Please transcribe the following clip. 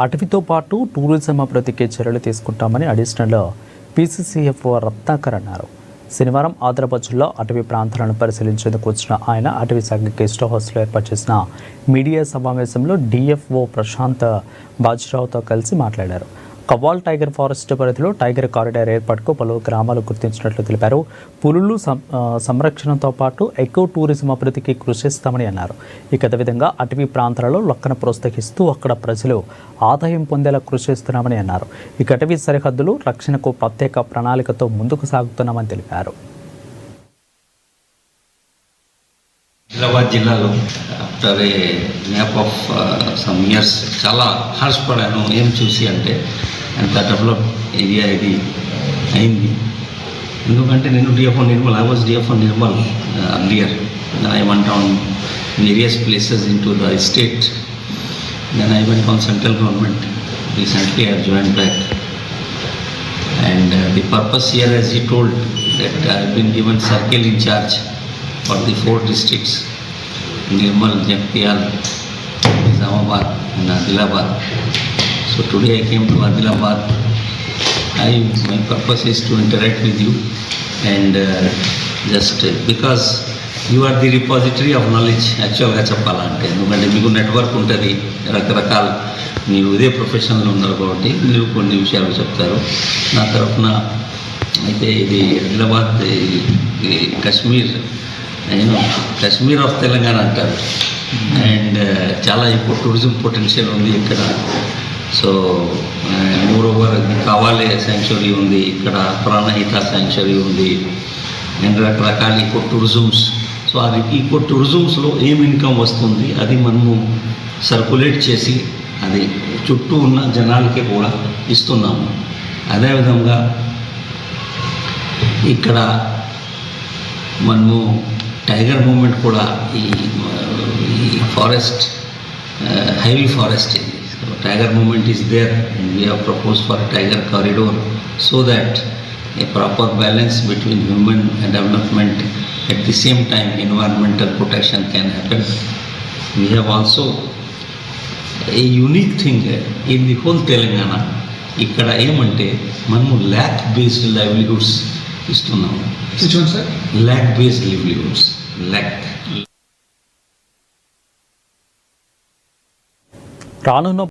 అటవీతో పాటు టూరిజం అభివృద్ధికి చర్యలు తీసుకుంటామని అడిషనల్ పీసీసీఎఫ్ఓ రత్నాకర్ అన్నారు. శనివారం ఆదిలాబాద్ జిల్లా అటవీ ప్రాంతాలను పరిశీలించేందుకు వచ్చిన ఆయన అటవీ శాఖ గెస్ట్ హౌస్లో ఏర్పాటు చేసిన మీడియా సమావేశంలో డిఎఫ్ఓ ప్రశాంత్ బాజీరావుతో కలిసి మాట్లాడారు. కవ్వాల్ టైగర్ ఫారెస్ట్ పరిధిలో టైగర్ కారిడార్ ఏర్పాటుకు పలు గ్రామాలు గుర్తించినట్లు తెలిపారు. పులులు సంరక్షణతో పాటు ఎకో టూరిజం అభివృద్ధికి కృషి చేస్తామని అన్నారు. ఇక అదేవిధంగా అటవీ ప్రాంతాలలో లక్కన ప్రోత్సహిస్తూ అక్కడ ప్రజలు ఆదాయం పొందేలా కృషి చేస్తున్నామని అన్నారు. ఇక అటవీ సరిహద్దులు రక్షణకు ప్రత్యేక ప్రణాళికతో ముందుకు సాగుతున్నామని తెలిపారు. ఆదిలాబాద్ జిల్లాలో after A map of some years చాలా హర్షపడాను. ఏం చూసి అంటే అంత డెవలప్ ఏరియా ఇది అయింది. ఎందుకంటే నేను DFO Nirmal, I was DFO Nirmal earlier. Then I went on various places into the state. Then I went on central government. Recently I have joined back. And the purpose here, as he told, that I have been given circle in charge for the 4 districts: Nirmal, Jagtial, Nizamabad and Adilabad. So today I came to Adilabad. My purpose is to interact with you and just because you are the repository of knowledge. యాక్చువల్గా చెప్పాలంటే ఎందుకంటే మీకు network ఉంటుంది, రకరకాల మీరు ఇదే ప్రొఫెషన్లో ఉన్నారు కాబట్టి మీరు కొన్ని విషయాలు చెప్తారు. నా తరఫున అయితే ఇది ఆదిలాబాద్ కాశ్మీర్ కాశ్మీర్ ఆఫ్ తెలంగాణ అంటారు. అండ్ చాలా ఎక్కువ టూరిజం పొటెన్షియల్ ఉంది ఇక్కడ. సో మోర్ ఓవర్ కావాలే శాంక్చురీ ఉంది ఇక్కడ, ప్రాణహిత శాంక్చురీ ఉంది అండ్ రకరకాల ఈకో టూరిజమ్స్. సో అది ఈకో టూరిజమ్స్లో ఏం ఇన్కమ్ వస్తుంది అది మనము సర్కులేట్ చేసి అది చుట్టూ ఉన్న జనాలకి కూడా ఇస్తున్నాము. అదేవిధంగా ఇక్కడ మనము టైగర్ మూమెంట్ కూడా ఈ ఫారెస్ట్ హైవీ ఫారెస్ట్ ఇది. So tiger movement is there and we have proposed for a tiger corridor so that a proper balance between human and development, at the same time environmental protection can happen. We have also a unique thing in the whole Telangana. Ikkada emante manamu lakh based livelihoods istunnam. Which one, sir? Lakh based livelihoods. Lakh. రానున్న